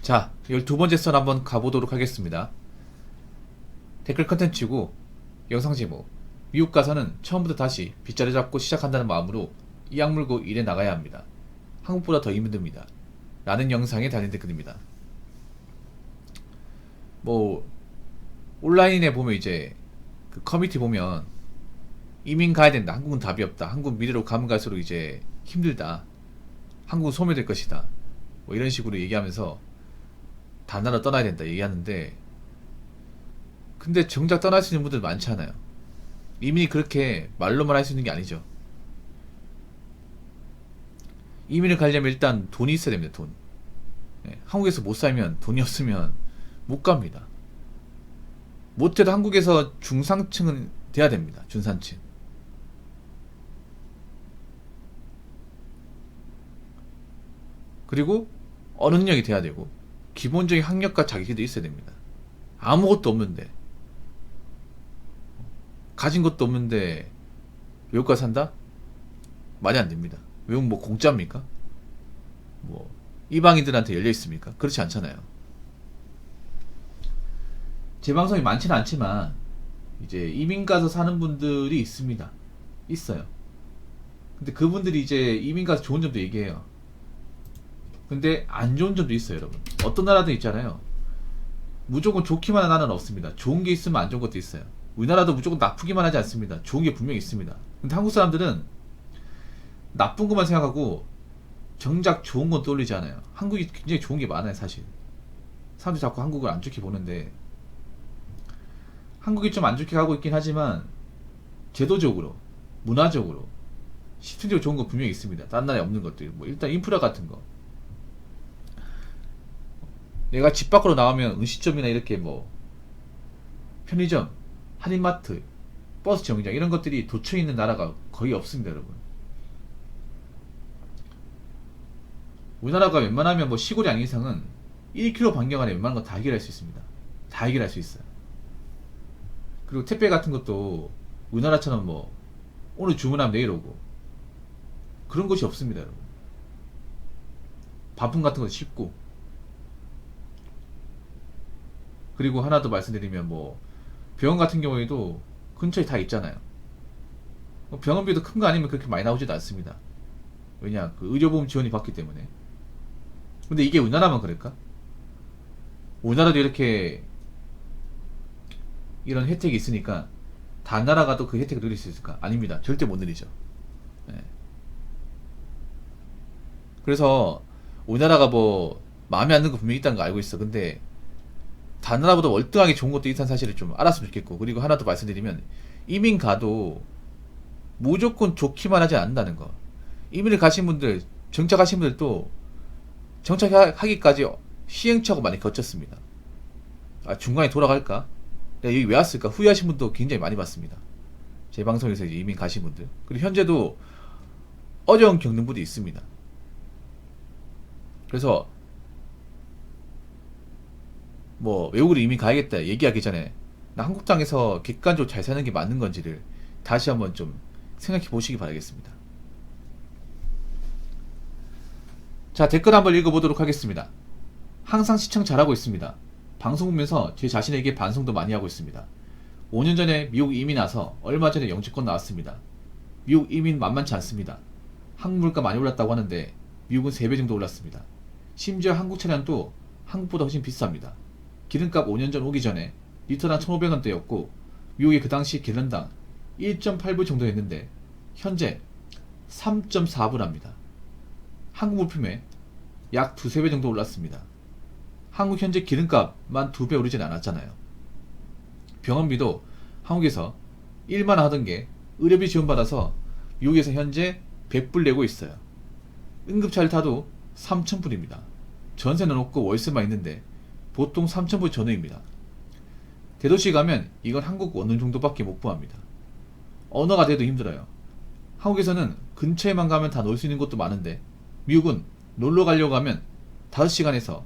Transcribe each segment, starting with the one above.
자, 12번째 선 한번 가보도록 하겠습니다. 댓글 컨텐츠고 영상 제목, 미국 가서는 처음부터 다시 빗자루 잡고 시작한다는 마음으로 이 악물고 일해 나가야 합니다. 한국보다 더 힘듭니다. 라는 영상에 달린 댓글입니다. 온라인에 보면 이제 그 커뮤니티 보면 이민 가야 된다. 한국은 답이 없다. 한국 미래로 가면 갈수록 이제 힘들다. 한국은 소멸될 것이다. 이런 식으로 얘기하면서 다나라 떠나야 된다 얘기하는데, 근데 정작 떠날 수 있는 분들 많잖아요. 이민이 그렇게 말로만 할 수 있는 게 아니죠. 이민을 가려면 일단 돈이 있어야 됩니다. 돈. 한국에서 못 살면, 돈이 없으면 못 갑니다. 못해도 한국에서 중상층은 돼야 됩니다. 중산층. 그리고 어느 능력이 돼야 되고 기본적인 학력과 자기기도 있어야 됩니다. 아무것도 없는데, 가진 것도 없는데 외국 가서 산다? 말이 안 됩니다. 외국 뭐 공짜입니까? 뭐 이방인들한테 열려 있습니까? 그렇지 않잖아요. 제 방송이 많지는 않지만 이제 이민 가서 사는 분들이 있습니다. 있어요. 근데 그분들이 이제 이민 가서 좋은 점도 얘기해요. 근데 안 좋은 점도 있어요, 여러분. 어떤 나라도 있잖아요. 무조건 좋기만 한 나라는 없습니다. 좋은 게 있으면 안 좋은 것도 있어요. 우리나라도 무조건 나쁘기만 하지 않습니다. 좋은 게 분명히 있습니다. 근데 한국 사람들은 나쁜 것만 생각하고 정작 좋은 건 떠올리지 않아요. 한국이 굉장히 좋은 게 많아요, 사실. 사람들이 자꾸 한국을 안 좋게 보는데, 한국이 좀 안 좋게 가고 있긴 하지만 제도적으로, 문화적으로, 시스템적으로 좋은 거 분명히 있습니다. 다른 나라에 없는 것들. 일단 인프라 같은 거. 내가 집 밖으로 나오면 음식점이나 이렇게 편의점, 할인마트, 버스 정류장 이런 것들이 도처에 있는 나라가 거의 없습니다, 여러분. 우리나라가 웬만하면 시골이 아닌 이상은 1km 반경 안에 웬만한 거 다 해결할 수 있습니다. 다 해결할 수 있어요. 그리고 택배 같은 것도 우리나라처럼 오늘 주문하면 내일 오고 그런 것이 없습니다, 여러분. 반품 같은 것도 쉽고. 그리고 하나 더 말씀드리면 병원 같은 경우에도 근처에 다 있잖아요. 병원비도 큰 거 아니면 그렇게 많이 나오지도 않습니다. 왜냐, 그 의료보험 지원이 받기 때문에. 근데 이게 우리나라만 그럴까? 우리나라도 이렇게 이런 혜택이 있으니까 다른 나라 가도 그 혜택을 누릴 수 있을까? 아닙니다. 절대 못 누리죠. 네. 그래서 우리나라가 마음에 안 드는 거 분명히 있다는 거 알고 있어. 근데 다른 나라보다 월등하게 좋은 것도 있다는 사실을 좀 알았으면 좋겠고, 그리고 하나 더 말씀드리면 이민 가도 무조건 좋기만 하지 않는다는 거. 이민을 가신 분들, 정착하신 분들도 정착하기까지 시행착오 많이 거쳤습니다. 중간에 돌아갈까? 내가 여기 왜 왔을까? 후회하신 분도 굉장히 많이 봤습니다. 제 방송에서 이제 이민 가신 분들. 그리고 현재도 어려운 겪는 분도 있습니다. 그래서 외국으로 이민 가야겠다 얘기하기 전에 나 한국 땅에서 객관적으로 잘 사는 게 맞는 건지를 다시 한번 좀 생각해 보시기 바라겠습니다. 자, 댓글 한번 읽어보도록 하겠습니다. 항상 시청 잘하고 있습니다. 방송 보면서 제 자신에게 반성도 많이 하고 있습니다. 5년 전에 미국 이민 와서 얼마 전에 영주권 나왔습니다. 미국 이민 만만치 않습니다. 한국 물가 많이 올랐다고 하는데 미국은 3배 정도 올랐습니다. 심지어 한국 차량도 한국보다 훨씬 비쌉니다. 기름값 5년 전 오기 전에 리터당 1,500원대였고 미국이 그 당시 갤런당 1.8불 정도였는데 현재 3.4불합니다. 한국 물품에 약 2~3배 정도 올랐습니다. 한국 현재 기름값만 2배 오르진 않았잖아요. 병원비도 한국에서 1만원 하던 게 의료비 지원받아서 미국에서 현재 100불 내고 있어요. 응급차를 타도 3,000불입니다. 전세는 없고 월세만 있는데 보통 3,000불 전후입니다. 대도시 가면 이건 한국 어느 정도밖에 못 구합니다. 언어가 돼도 힘들어요. 한국에서는 근처에만 가면 다 놀 수 있는 곳도 많은데 미국은 놀러 가려고 하면 5시간에서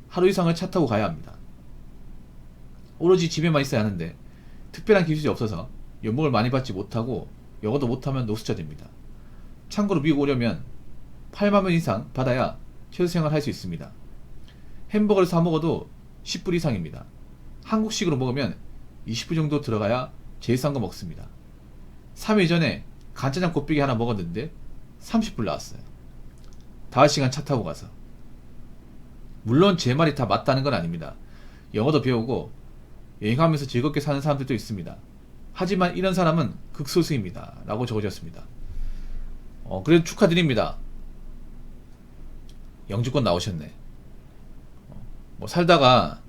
하루 이상을 차 타고 가야 합니다. 오로지 집에만 있어야 하는데 특별한 기술이 없어서 연봉을 많이 받지 못하고 영어도 못하면 노숙자 됩니다. 참고로 미국 오려면 8만 원 이상 받아야 최소 생활 할 수 있습니다. 햄버거를 사 먹어도 10불 이상입니다. 한국식으로 먹으면 20불 정도 들어가야 제일 싼 거 먹습니다. 3일 전에 간짜장 곱빼기 하나 먹었는데 30불 나왔어요. 5시간 차 타고 가서. 물론 제 말이 다 맞다는 건 아닙니다. 영어도 배우고 여행하면서 즐겁게 사는 사람들도 있습니다. 하지만 이런 사람은 극소수입니다. 라고 적어졌습니다. 그래도 축하드립니다. 영주권 나오셨네. 뭐 살다가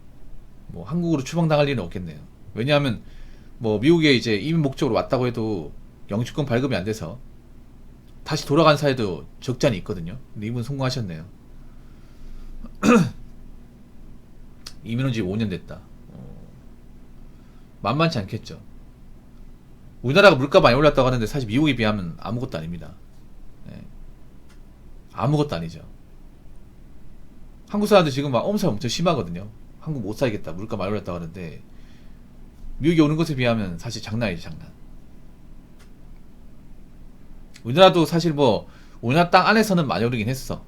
뭐 한국으로 추방당할 일은 없겠네요. 왜냐하면 뭐 미국에 이제 이민 목적으로 왔다고 해도 영주권 발급이 안 돼서 다시 돌아간 사례도 적잖이 있거든요. 근데 이분 성공하셨네요. 이민 온 지 5년 됐다. 만만치 않겠죠. 우리나라가 물가 많이 올랐다고 하는데 사실 미국에 비하면 아무것도 아닙니다. 네. 아무것도 아니죠. 한국 사람들 지금 막 엄살 엄청 심하거든요. 한국 못 살겠다. 물가 많이 올랐다고 하는데 미국에 오는 것에 비하면 사실 장난이지, 장난. 우리나라도 사실 뭐 우리나라 땅 안에서는 많이 오르긴 했어.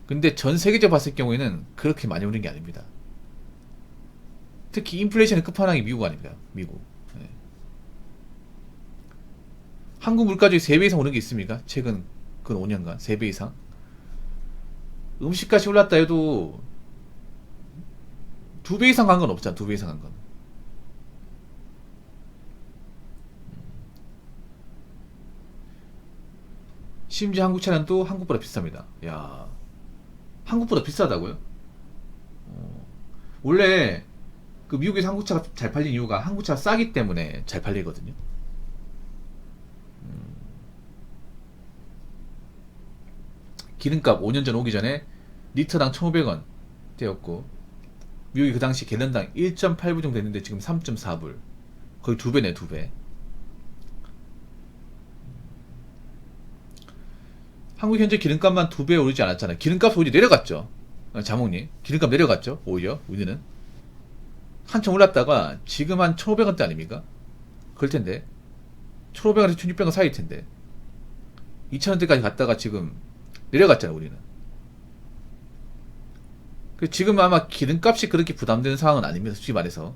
근데 전 세계적으로 봤을 경우에는 그렇게 많이 오른 게 아닙니다. 특히 인플레이션의 끝판왕이 미국 아닙니다. 미국. 네. 한국 물가 중에 3배 이상 오른 게 있습니까? 최근 그 5년간 3배 이상. 음식값이 올랐다 해도 2배 이상 간 건 없잖아. 2배 이상 간 건. 심지어 한국 차량도 한국보다 비쌉니다. 야, 한국보다 비싸다고요? 원래 그 미국에서 한국차가 잘 팔린 이유가 한국차가 싸기 때문에 잘 팔리거든요. 기름값 5년 전 오기 전에 리터당 1,500원 되었고 미국이 그 당시 갤런당 1.8불 정도 됐는데 지금 3.4불. 거의 2배네, 2배. 한국 현재 기름값만 2배 오르지 않았잖아요. 기름값 오히려 내려갔죠. 자몽님, 기름값 내려갔죠. 오히려 우리는 한참 올랐다가 지금 한 1,500원대 아닙니까? 그럴 텐데 1,500원에서 1,600원 사이일 텐데 2,000원대까지 갔다가 지금 내려갔잖아요. 우리는. 지금 아마 기름값이 그렇게 부담되는 상황은 아닙니다. 솔직히 말해서.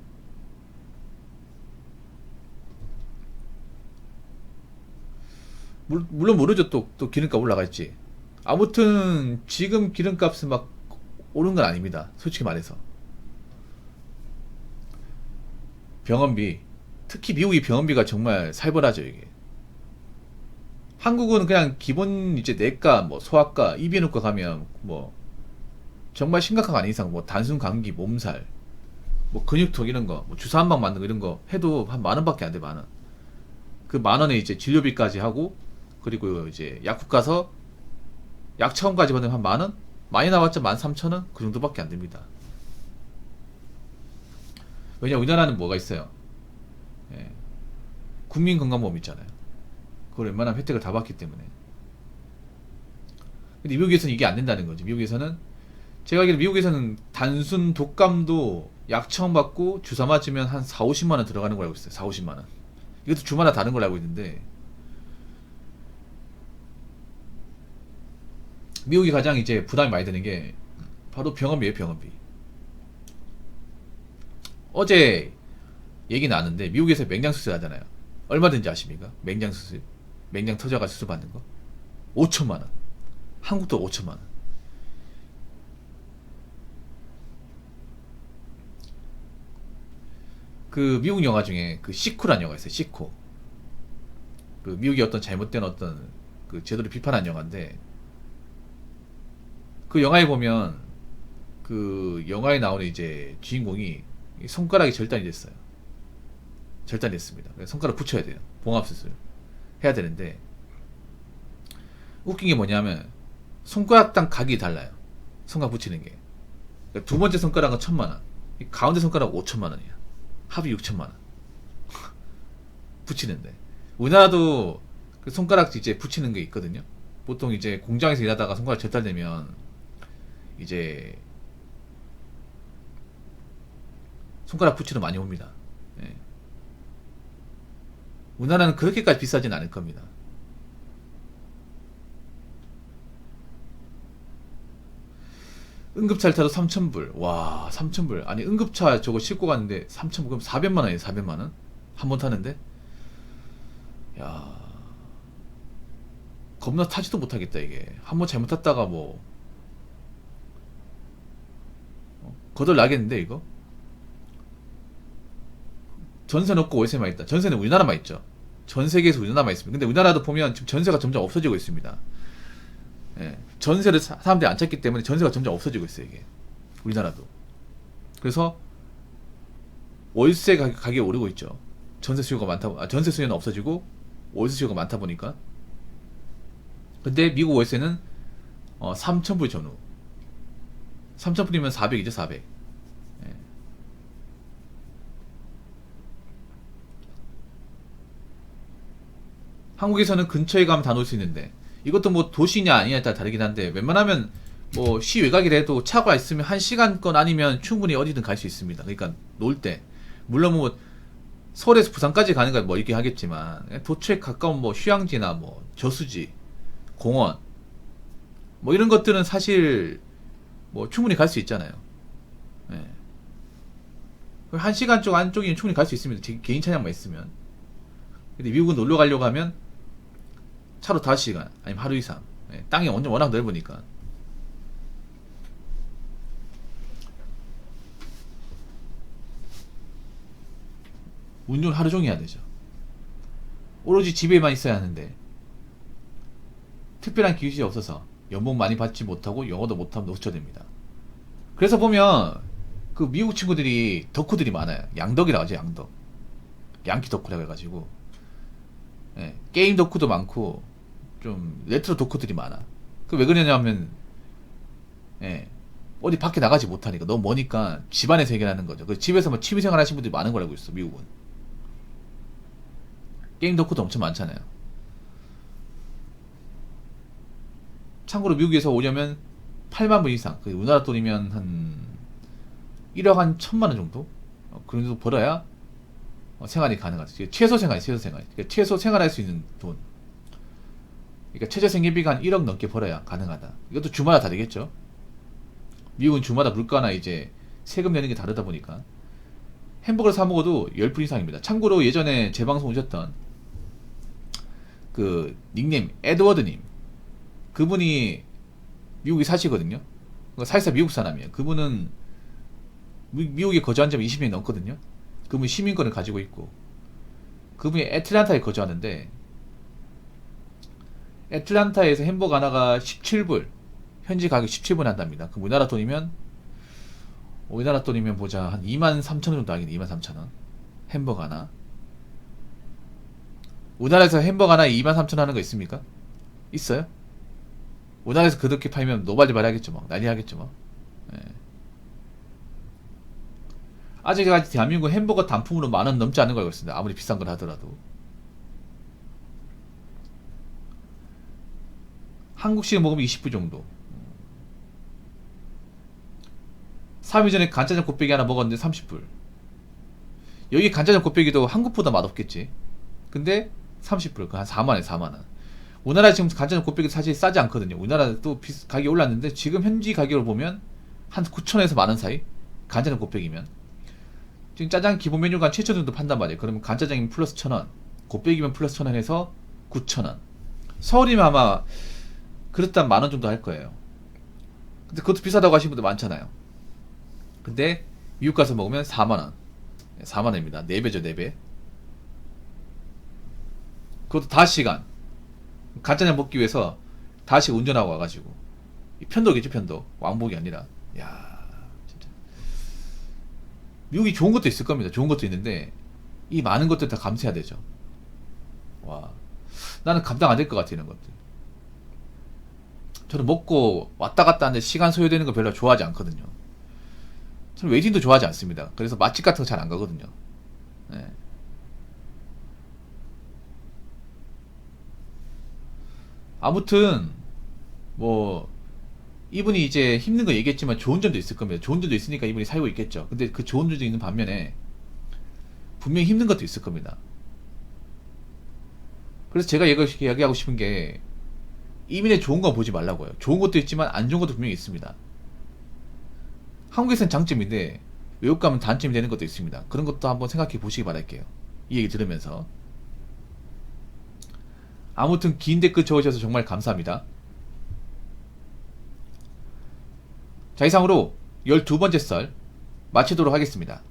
물론 모르죠. 또 기름값 올라갈지. 아무튼 지금 기름값은 막 오른 건 아닙니다. 솔직히 말해서. 병원비, 특히 미국이 병원비가 정말 살벌하죠. 이게 한국은 그냥 기본 이제 내과, 뭐 소아과, 이비인후과 가면 뭐 정말 심각한 거 아닌 이상 뭐 단순 감기, 몸살, 뭐 근육통 이런 거, 뭐 주사 한 방 맞는 거 이런 거 해도 한 10,000원밖에 안 돼. 10,000원. 그 10,000원에 이제 진료비까지 하고 그리고 이제 약국 가서 약 처음까지 받으면 한 10,000원? 많이 나왔자 13,000원? 그 정도밖에 안 됩니다. 왜냐 우리나라는 뭐가 있어요? 예. 국민건강보험 있잖아요. 그걸 웬만하면 혜택을 다 받기 때문에. 근데 미국에서는 이게 안 된다는 거죠. 미국에서는 제가 알기로 미국에서는 단순 독감도 약 처음 받고 주사 맞으면 한 4, 50만원 들어가는 걸 알고 있어요. 4, 50만원. 이것도 주마다 다른 걸 알고 있는데 미국이 가장 이제 부담이 많이 되는 게 바로 병원비예요. 병원비. 어제 얘기 나왔는데 미국에서 맹장 수술 하잖아요. 얼마든지 아십니까? 맹장 수술. 맹장 터져가 수술 받는 거 5천만원. 한국도 5천만원. 그 미국 영화 중에 그 시코라는 영화 있어요. 시코. 그 미국의 어떤 잘못된 어떤 그 제도를 비판한 영화인데 그 영화에 보면 그 영화에 나오는 이제 주인공이 손가락이 절단이 됐어요. 절단이 됐습니다. 그래서 손가락 붙여야 돼요. 봉합수술 해야 되는데 웃긴 게 뭐냐면 손가락당 가격이 달라요. 손가락 붙이는 게. 그러니까 두 번째 손가락은 1,000만원, 가운데 손가락은 5천만원이야. 합이 6천만원. 붙이는데 우리나라도 그 손가락 이제 붙이는 게 있거든요. 보통 이제 공장에서 일하다가 손가락 절단되면 이제 손가락 붙이러 많이 옵니다. 예. 우리나라는 그렇게까지 비싸진 않을 겁니다. 응급차를 타도 3,000불. 와, 3,000불. 아니, 응급차 저거 싣고 갔는데 3,000불. 그럼 400만 원이에요, 400만 원? 한 번 타는데? 야, 겁나 타지도 못하겠다, 이게. 한 번 잘못 탔다가 뭐, 거덜 나겠는데, 이거? 전세는 없고 월세만 있다. 전세는 우리나라만 있죠. 전 세계에서 우리나라만 있습니다. 근데 우리나라도 보면 지금 전세가 점점 없어지고 있습니다. 예, 전세를 사람들이 안 찾기 때문에 전세가 점점 없어지고 있어요, 이게. 우리나라도. 그래서 월세 가격이 오르고 있죠. 전세 수요가 전세 수요는 없어지고 월세 수요가 많다 보니까. 근데 미국 월세는 3,000불 전후. 3,000불이면 400이죠, 400. 예. 한국에서는 근처에 가면 다 놀 수 있는데 이것도 뭐 도시냐 아니냐에 따라 다르긴 한데 웬만하면 뭐 시 외곽이라도 차가 있으면 1시간권 아니면 충분히 어디든 갈 수 있습니다. 그러니까 놀 때 물론 뭐 서울에서 부산까지 가는 건 뭐 있긴 하겠지만 도처에 가까운 뭐 휴양지나 뭐 저수지, 공원 뭐 이런 것들은 사실 뭐 충분히 갈 수 있잖아요. 예. 1시간 쪽 안쪽이면 충분히 갈 수 있습니다. 개인 차량만 있으면. 근데 미국은 놀러 가려고 하면 차로 5시간 아니면 하루 이상. 예, 땅이 완전 워낙 넓으니까. 운전을 하루 종일 해야 되죠. 오로지 집에만 있어야 하는데 특별한 기술이 없어서 연봉 많이 받지 못하고 영어도 못하면 노처됩니다. 그래서 보면 그 미국 친구들이 덕후들이 많아요. 양덕이라고 하죠, 양덕. 양키 덕후라고 해가지고. 예, 게임 덕후도 많고 좀 레트로 덕후들이 많아. 그 왜 그러냐면 예, 어디 밖에 나가지 못하니까 너무 머니까 집안에서 해결하는 거죠. 그 집에서 뭐 취미생활 하시는 분들이 많은 걸 알고 있어, 미국은. 게임 덕후도 엄청 많잖아요. 참고로 미국에서 오려면 8만 불 이상, 그 우리나라 돈이면 한 1억 한 1,000만 원 정도? 그 정도 벌어야 생활이 가능하죠. 최소 생활, 최소 생활. 그러니까 최소 생활할 수 있는 돈. 그러니까 최저 생계비가 한 1억 넘게 벌어야 가능하다. 이것도 주마다 다르겠죠. 미국은 주마다 물가나 이제 세금 내는 게 다르다 보니까 햄버거를 사 먹어도 10불 이상입니다. 참고로 예전에 제 방송 오셨던 그 닉네임 에드워드님, 그분이 미국에 사시거든요. 그러니까 사실상 미국 사람이에요. 그분은 미국에 거주한 지 20년이 넘거든요. 그분이 시민권을 가지고 있고 그분이 애틀란타에 거주하는데 애틀란타에서 햄버거 하나가 17불, 현지 가격 17불 한답니다. 그럼 우리나라 돈이면 보자, 한 23,000원 정도 하겠네. 23,000원 햄버거 하나. 우리나라에서 햄버거 하나에 23,000원 하는 거 있습니까? 있어요? 우리나라에서 그렇게 팔면 노발대발 하겠죠, 막 난리 하겠죠, 막. 예. 아직까지 대한민국 햄버거 단품으로 10,000원 넘지 않는 걸 알고 있습니다. 아무리 비싼 걸 하더라도. 한국식 먹으면 20불 정도. 3일 전에 간짜장 곱빼기 하나 먹었는데 30불. 여기 간짜장 곱빼기도 한국보다 맛없겠지. 근데 30불. 그 한 4만원, 4만원. 우리나라 지금 간짜장 곱빼기 사실 싸지 않거든요. 우리나라 또 가격이 올랐는데 지금 현지 가격으로 보면 한 9,000원에서 만원 사이? 간짜장 곱빼기면. 지금 짜장 기본 메뉴가 한 7,000원 정도 판단 말이에요. 그러면 간짜장이면 플러스 1,000원, 곱빼기면 플러스 1,000원 해서 9,000원. 서울이면 아마 그렇다면 만원 정도 할 거예요. 근데 그것도 비싸다고 하시는 분들 많잖아요. 근데 미국 가서 먹으면 4만원. 4만원입니다. 4배죠, 4배. 그것도 5시간. 간짜장 먹기 위해서 5시간 운전하고 와가지고. 편도겠죠, 편도. 왕복이 아니라. 야, 진짜. 미국이 좋은 것도 있을 겁니다. 좋은 것도 있는데, 이 많은 것들 다 감수해야 되죠. 와. 나는 감당 안 될 것 같아, 이런 것들. 저는 먹고 왔다 갔다 하는데 시간 소요되는 거 별로 좋아하지 않거든요. 저는 웨이팅도 좋아하지 않습니다. 그래서 맛집 같은 거 잘 안 가거든요. 네. 아무튼 뭐 이분이 이제 힘든 거 얘기했지만 좋은 점도 있을 겁니다. 좋은 점도 있으니까 이분이 살고 있겠죠. 근데 그 좋은 점도 있는 반면에 분명히 힘든 것도 있을 겁니다. 그래서 제가 얘기하고 싶은 게 이민의 좋은 거 보지 말라고요. 좋은 것도 있지만 안 좋은 것도 분명히 있습니다. 한국에서는 장점인데 외국 가면 단점이 되는 것도 있습니다. 그런 것도 한번 생각해 보시기 바랄게요. 이 얘기 들으면서. 아무튼 긴 댓글 적어주셔서 정말 감사합니다. 자, 이상으로 12번째 썰 마치도록 하겠습니다.